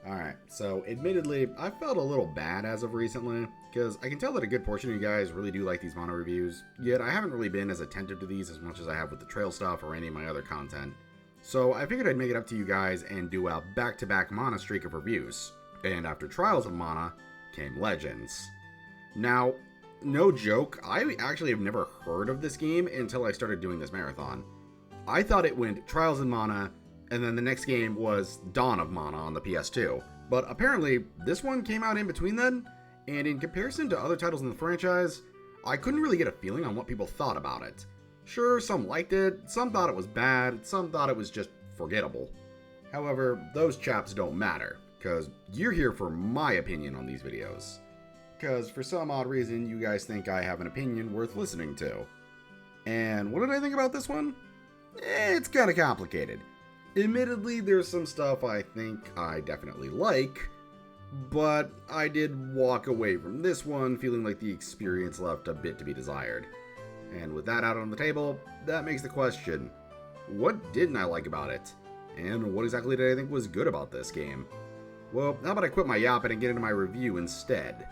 Alright, so admittedly, I felt a little bad as of recently, because I can tell that a good portion of you guys really do like these mono reviews, yet I haven't really been as attentive to these as much as I have with the trail stuff or any of my other content. So I figured I'd make it up to you guys and do a back-to-back Mana streak of reviews. And after Trials of Mana came Legends. Now, no joke, I actually have never heard of this game until I started doing this marathon. I thought it went Trials of Mana, and then the next game was Dawn of Mana on the PS2. But apparently, this one came out in between then, and in comparison to other titles in the franchise, I couldn't really get a feeling on what people thought about it. Sure, some liked it, some thought it was bad, some thought it was just forgettable. However, those chaps don't matter, because you're here for my opinion on these videos. Because for some odd reason, you guys think I have an opinion worth listening to. And what did I think about this one? It's kinda complicated. Admittedly, there's some stuff I think I definitely like, but I did walk away from this one feeling like the experience left a bit to be desired. And with that out on the table, that makes the question, what didn't I like about it? And what exactly did I think was good about this game? Well, how about I quit my yapping and get into my review instead?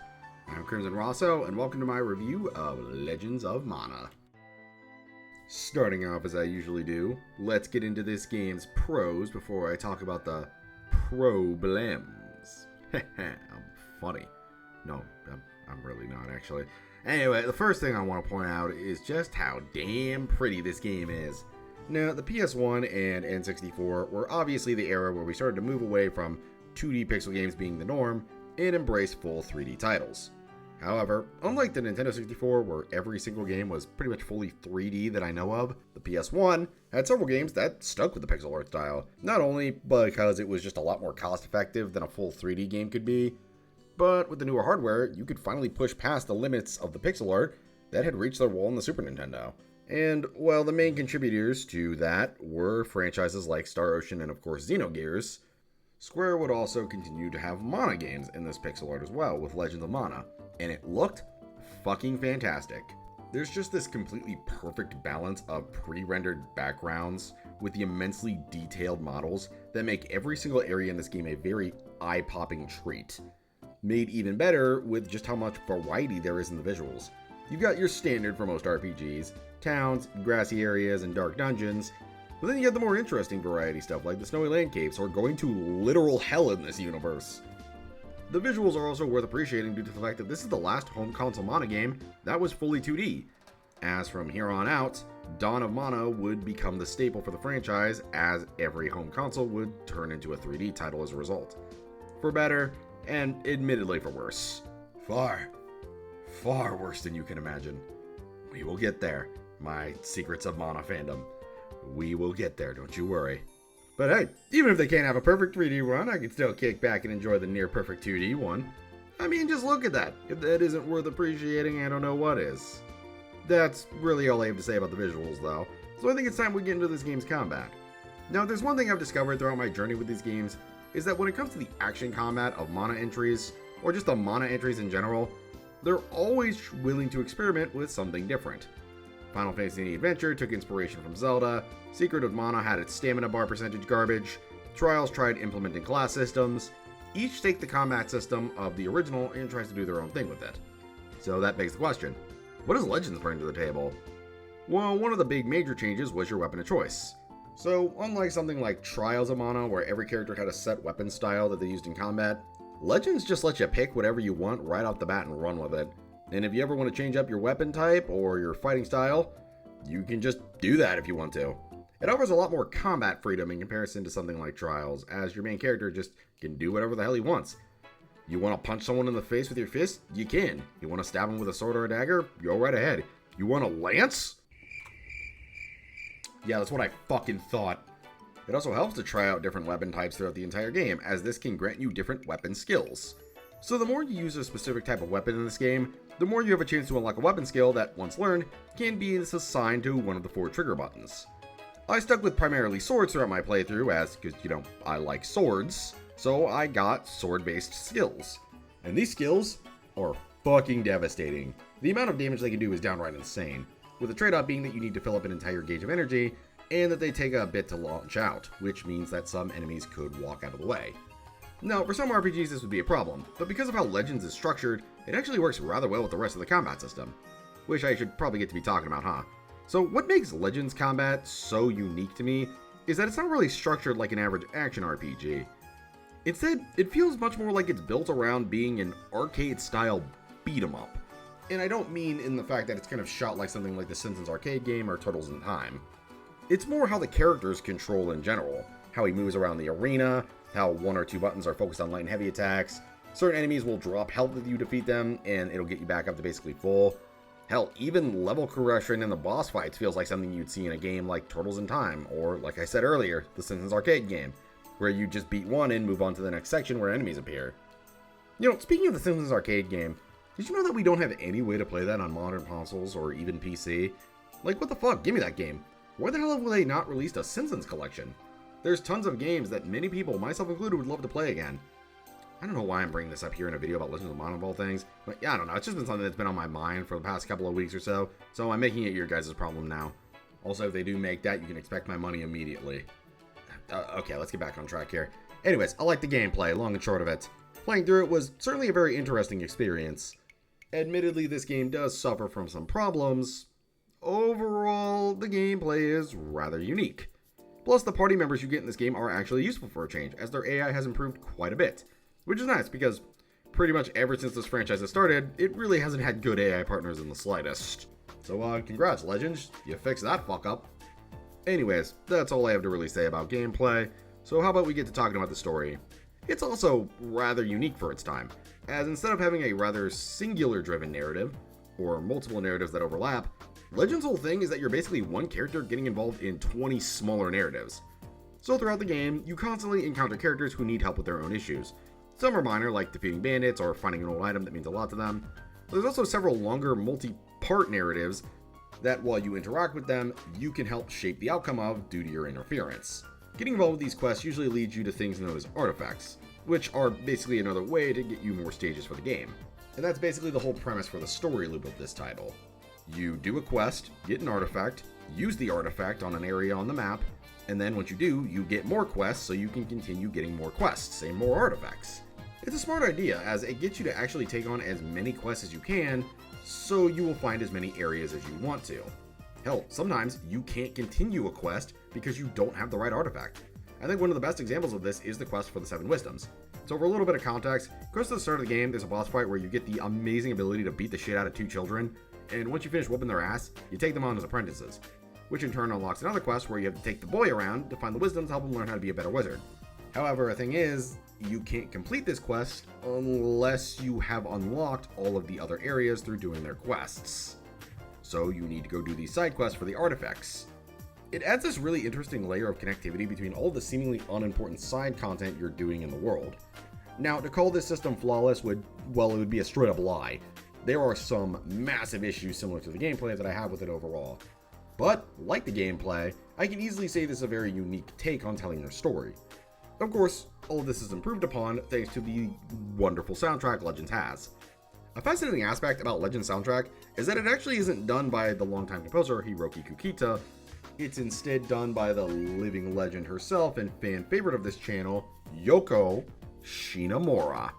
I'm Crimson Rosso, and welcome to my review of Legends of Mana. Starting off as I usually do, let's get into this game's pros before I talk about the problems. I'm funny. No, I'm really not actually. Anyway, the first thing I want to point out is just how damn pretty this game is. Now, the PS1 and N64 were obviously the era where we started to move away from 2D pixel games being the norm and embrace full 3D titles. However, unlike the Nintendo 64 where every single game was pretty much fully 3D that I know of, the PS1 had several games that stuck with the pixel art style. Not only because it was just a lot more cost effective than a full 3D game could be, but with the newer hardware, you could finally push past the limits of the pixel art that had reached their wall in the Super Nintendo. And while the main contributors to that were franchises like Star Ocean and of course Xenogears, Square would also continue to have Mana games in this pixel art as well with Legends of Mana, and it looked fucking fantastic. There's just this completely perfect balance of pre-rendered backgrounds with the immensely detailed models that make every single area in this game a very eye-popping treat. Made even better with just how much variety there is in the visuals. You've got your standard for most RPGs, towns, grassy areas, and dark dungeons, but then you get the more interesting variety stuff like the snowy landscapes or going to literal hell in this universe. The visuals are also worth appreciating due to the fact that this is the last home console Mana game that was fully 2D. As from here on out, Dawn of Mana would become the staple for the franchise as every home console would turn into a 3D title as a result. For better, and admittedly for worse. Far worse than you can imagine. We will get there, my Secrets of Mana fandom. We will get there, don't you worry. But hey, even if they can't have a perfect 3D run, I can still kick back and enjoy the near-perfect 2D one. I mean, just look at that. If that isn't worth appreciating, I don't know what is. That's really all I have to say about the visuals, though. So I think it's time we get into this game's combat. Now, there's one thing I've discovered throughout my journey with these games, is that when it comes to the action combat of Mana entries, or just the Mana entries in general, they're always willing to experiment with something different. Final Fantasy VIII Adventure took inspiration from Zelda, Secret of Mana had its stamina bar percentage garbage, Trials tried implementing class systems, each take the combat system of the original and tries to do their own thing with it. So that begs the question, what does Legends bring to the table? Well, one of the big major changes was your weapon of choice. So unlike something like Trials of Mana where every character had a set weapon style that they used in combat, Legends just lets you pick whatever you want right off the bat and run with it. And if you ever want to change up your weapon type or your fighting style, you can just do that if you want to. It offers a lot more combat freedom in comparison to something like Trials, as your main character just can do whatever the hell he wants. You want to punch someone in the face with your fist? You can. You want to stab him with a sword or a dagger? Go right ahead. You want a lance? Yeah, that's what I fucking thought. It also helps to try out different weapon types throughout the entire game, as this can grant you different weapon skills. So the more you use a specific type of weapon in this game, the more you have a chance to unlock a weapon skill that, once learned, can be assigned to one of the 4 trigger buttons. I stuck with primarily swords throughout my playthrough as, because, I like swords, so I got sword-based skills. And these skills are fucking devastating. The amount of damage they can do is downright insane, with the trade-off being that you need to fill up an entire gauge of energy, and that they take a bit to launch out, which means that some enemies could walk out of the way. Now, for some RPGs this would be a problem, but because of how Legends is structured, it actually works rather well with the rest of the combat system. Which I should probably get to be talking about, huh? So what makes Legends combat so unique to me is that it's not really structured like an average action RPG. Instead, it feels much more like it's built around being an arcade-style beat-em-up. And I don't mean in the fact that it's kind of shot like something like the Simpsons arcade game or Turtles in Time. It's more how the characters control in general, how he moves around the arena, how one or two buttons are focused on light and heavy attacks. Certain enemies will drop health if you defeat them, and it'll get you back up to basically full. Hell, even level progression in the boss fights feels like something you'd see in a game like Turtles in Time, or, like I said earlier, the Simpsons arcade game, where you just beat one and move on to the next section where enemies appear. You know, speaking of the Simpsons arcade game, did you know that we don't have any way to play that on modern consoles or even PC? Like, what the fuck? Give me that game. Why the hell have they not released a Simpsons collection? There's tons of games that many people, myself included, would love to play again. I don't know why I'm bringing this up here in a video about Legends of Mana of all things, but yeah, I don't know, it's just been something that's been on my mind for the past couple of weeks or so I'm making it your guys' problem now. Also, if they do make that, you can expect my money immediately. Okay, let's get back on track here. Anyways, I like the gameplay, long and short of it. Playing through it was certainly a very interesting experience. Admittedly, this game does suffer from some problems. Overall, the gameplay is rather unique. Plus, the party members you get in this game are actually useful for a change, as their AI has improved quite a bit. Which is nice, because pretty much ever since this franchise has started, it really hasn't had good AI partners in the slightest. So, congrats, Legends. You fixed that fuck up. Anyways, that's all I have to really say about gameplay, so how about we get to talking about the story. It's also rather unique for its time, as instead of having a rather singular-driven narrative, or multiple narratives that overlap, Legends' whole thing is that you're basically one character getting involved in 20 smaller narratives. So throughout the game, you constantly encounter characters who need help with their own issues. Some are minor, like defeating bandits or finding an old item that means a lot to them. But there's also several longer, multi-part narratives that, while you interact with them, you can help shape the outcome of due to your interference. Getting involved with these quests usually leads you to things known as artifacts, which are basically another way to get you more stages for the game. And that's basically the whole premise for the story loop of this title. You do a quest, get an artifact, use the artifact on an area on the map, and then once you do, you get more quests so you can continue getting more quests and more artifacts. It's a smart idea, as it gets you to actually take on as many quests as you can, so you will find as many areas as you want to. Hell, sometimes you can't continue a quest because you don't have the right artifact. I think one of the best examples of this is the quest for the 7 Wisdoms. So for a little bit of context, close to the start of the game, there's a boss fight where you get the amazing ability to beat the shit out of 2 children, and once you finish whooping their ass, you take them on as apprentices, which in turn unlocks another quest where you have to take the boy around to find the wisdoms to help him learn how to be a better wizard. However, the thing is, you can't complete this quest unless you have unlocked all of the other areas through doing their quests. So you need to go do these side quests for the artifacts. It adds this really interesting layer of connectivity between all the seemingly unimportant side content you're doing in the world. Now, to call this system flawless it would be a straight up lie. There are some massive issues similar to the gameplay that I have with it overall. But, like the gameplay, I can easily say this is a very unique take on telling your story. Of course, all of this is improved upon thanks to the wonderful soundtrack Legends has. A fascinating aspect about Legends' soundtrack is that it actually isn't done by the longtime composer Hiroki Kukita. It's instead done by the living legend herself and fan favorite of this channel, Yoko Shinomura.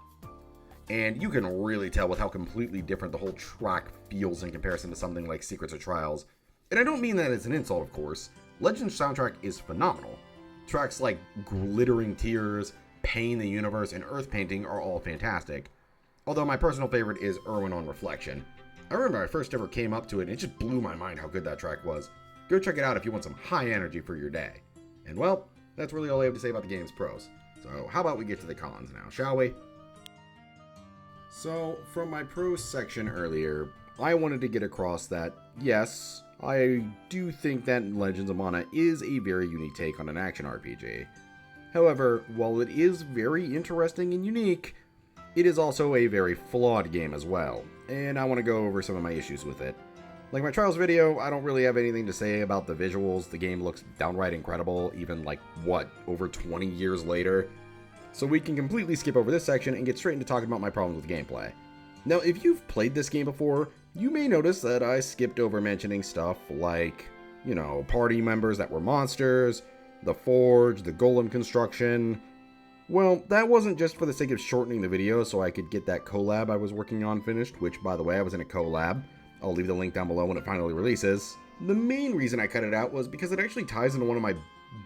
And you can really tell with how completely different the whole track feels in comparison to something like Secrets or Trials. And I don't mean that as an insult, of course. Legends' soundtrack is phenomenal. Tracks like Glittering Tears, Pain the Universe, and Earth Painting are all fantastic. Although my personal favorite is Irwin on Reflection. I remember I first ever came up to it and it just blew my mind how good that track was. Go check it out if you want some high energy for your day. And well, that's really all I have to say about the game's pros. So how about we get to the cons now, shall we? So, from my pros section earlier, I wanted to get across that, yes, I do think that Legends of Mana is a very unique take on an action RPG. However, while it is very interesting and unique, it is also a very flawed game as well, and I want to go over some of my issues with it. Like my Trials video, I don't really have anything to say about the visuals. The game looks downright incredible, even over 20 years later. So we can completely skip over this section and get straight into talking about my problems with gameplay. Now, if you've played this game before, you may notice that I skipped over mentioning stuff like, party members that were monsters, the forge, the golem construction, Well, that wasn't just for the sake of shortening the video so I could get that collab I was working on finished, which, by the way, I was in a collab. I'll leave the link down below when it finally releases. The main reason I cut it out was because it actually ties into one of my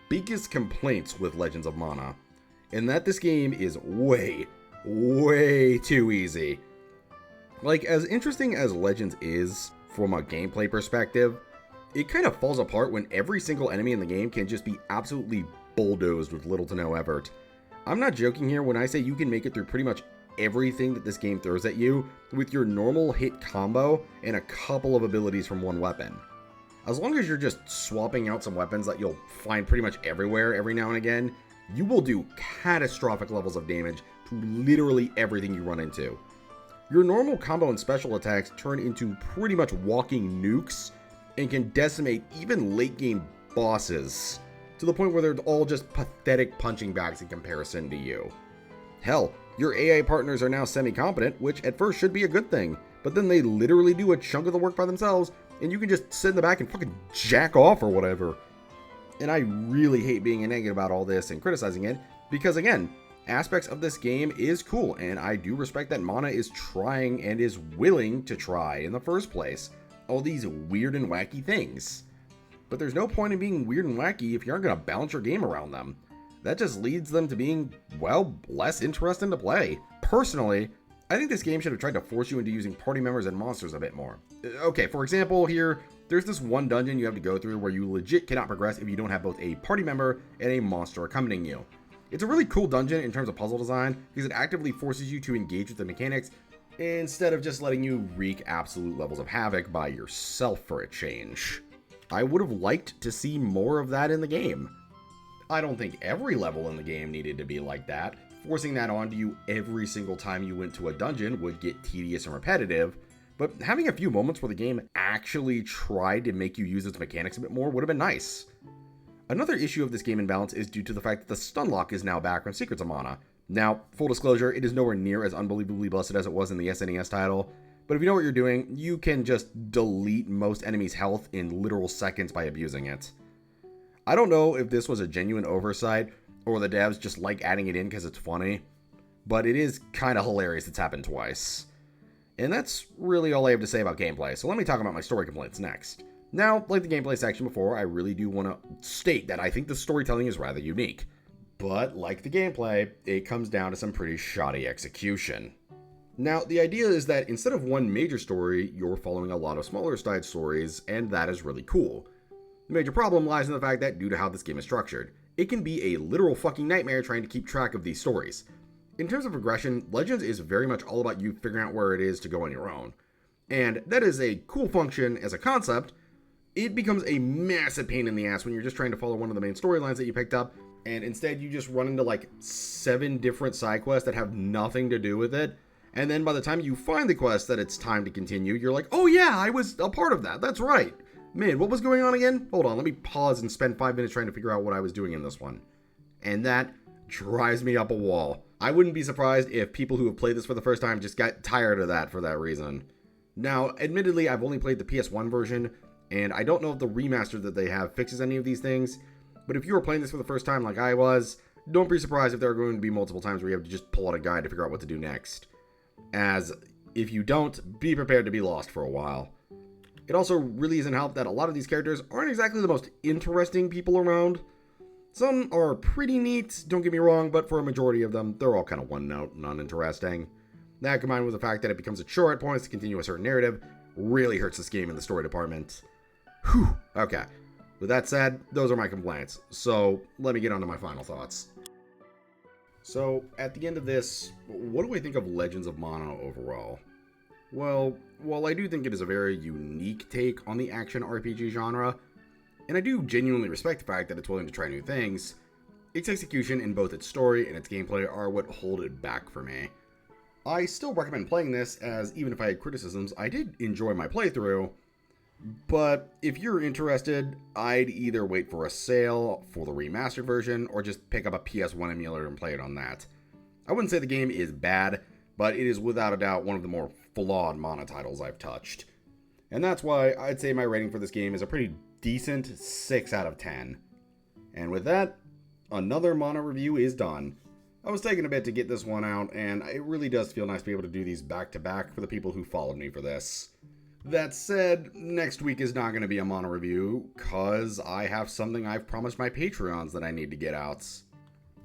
biggest complaints with Legends of Mana, and that this game is way too easy. Like, as interesting as Legends is from a gameplay perspective, it kind of falls apart when every single enemy in the game can just be absolutely bulldozed with little to no effort. I'm not joking here when I say you can make it through pretty much everything that this game throws at you with your normal hit combo and a couple of abilities from one weapon. As long as you're just swapping out some weapons that you'll find pretty much everywhere every now and again, you will do catastrophic levels of damage to literally everything you run into. Your normal combo and special attacks turn into pretty much walking nukes and can decimate even late game bosses to the point where they're all just pathetic punching bags in comparison to you. Hell, your AI partners are now semi-competent, which at first should be a good thing, but then they literally do a chunk of the work by themselves and you can just sit in the back and fucking jack off or whatever. And I really hate being negative about all this and criticizing it because, again, aspects of this game is cool, and I do respect that Mana is trying and is willing to try in the first place all these weird and wacky things. But there's no point in being weird and wacky if you aren't going to balance your game around them. That just leads them to being, well, less interesting to play. Personally, I think this game should have tried to force you into using party members and monsters a bit more. Okay, for example, here, there's this one dungeon you have to go through where you legit cannot progress if you don't have both a party member and a monster accompanying you. It's a really cool dungeon in terms of puzzle design because it actively forces you to engage with the mechanics instead of just letting you wreak absolute levels of havoc by yourself for a change. I would have liked to see more of that in the game. I don't think every level in the game needed to be like that. Forcing that onto you every single time you went to a dungeon would get tedious and repetitive, but having a few moments where the game actually tried to make you use its mechanics a bit more would have been nice. Another issue of this game imbalance is due to the fact that the stun lock is now back on Secrets of Mana. Now, full disclosure, it is nowhere near as unbelievably busted as it was in the SNES title, but if you know what you're doing, you can just delete most enemies' health in literal seconds by abusing it. I don't know if this was a genuine oversight, or the devs just like adding it in because it's funny, but it is kind of hilarious it's happened twice. And that's really all I have to say about gameplay, so let me talk about my story complaints next. Now, like the gameplay section before, I really do want to state that I think the storytelling is rather unique. But, like the gameplay, it comes down to some pretty shoddy execution. Now, the idea is that instead of one major story, you're following a lot of smaller side stories, and that is really cool. The major problem lies in the fact that due to how this game is structured, it can be a literal fucking nightmare trying to keep track of these stories. In terms of progression, Legends is very much all about you figuring out where it is to go on your own. And that is a cool function as a concept. It becomes a massive pain in the ass when you're just trying to follow one of the main storylines that you picked up, and instead you just run into like 7 different side quests that have nothing to do with it. And then by the time you find the quest that it's time to continue, you're like, oh yeah, I was a part of that, that's right. Man, what was going on again? Hold on, let me pause and spend 5 minutes trying to figure out what I was doing in this one. And that drives me up a wall. I wouldn't be surprised if people who have played this for the first time just got tired of that for that reason. Now, admittedly, I've only played the PS1 version, and I don't know if the remaster that they have fixes any of these things, but if you were playing this for the first time like I was, don't be surprised if there are going to be multiple times where you have to just pull out a guide to figure out what to do next. As, if you don't, be prepared to be lost for a while. It also really isn't helped that a lot of these characters aren't exactly the most interesting people around. Some are pretty neat, don't get me wrong, but for a majority of them, they're all kind of one-note and uninteresting. That, combined with the fact that it becomes a chore at points to continue a certain narrative, really hurts this game in the story department. Whew, okay. With that said, those are my complaints, so let me get on to my final thoughts. So, at the end of this, what do I think of Legends of Mana overall? Well, while I do think it is a very unique take on the action RPG genre, and I do genuinely respect the fact that it's willing to try new things, its execution in both its story and its gameplay are what hold it back for me. I still recommend playing this, as even if I had criticisms, I did enjoy my playthrough, but if you're interested, I'd either wait for a sale for the remastered version, or just pick up a PS1 emulator and play it on that. I wouldn't say the game is bad, but it is without a doubt one of the more flawed Mana titles I've touched. And that's why I'd say my rating for this game is a pretty decent 6 out of 10. And with that, another Mana review is done. I was taking a bit to get this one out, and it really does feel nice to be able to do these back-to-back for the people who followed me for this. That said, next week is not going to be a mono review, cause I have something I've promised my Patreons that I need to get out.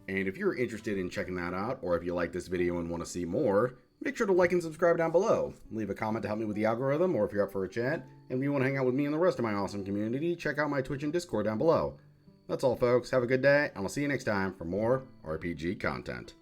And if you're interested in checking that out, or if you like this video and want to see more, make sure to like and subscribe down below. Leave a comment to help me with the algorithm, or if you're up for a chat. And if you want to hang out with me and the rest of my awesome community, check out my Twitch and Discord down below. That's all, folks. Have a good day, and I'll see you next time for more RPG content.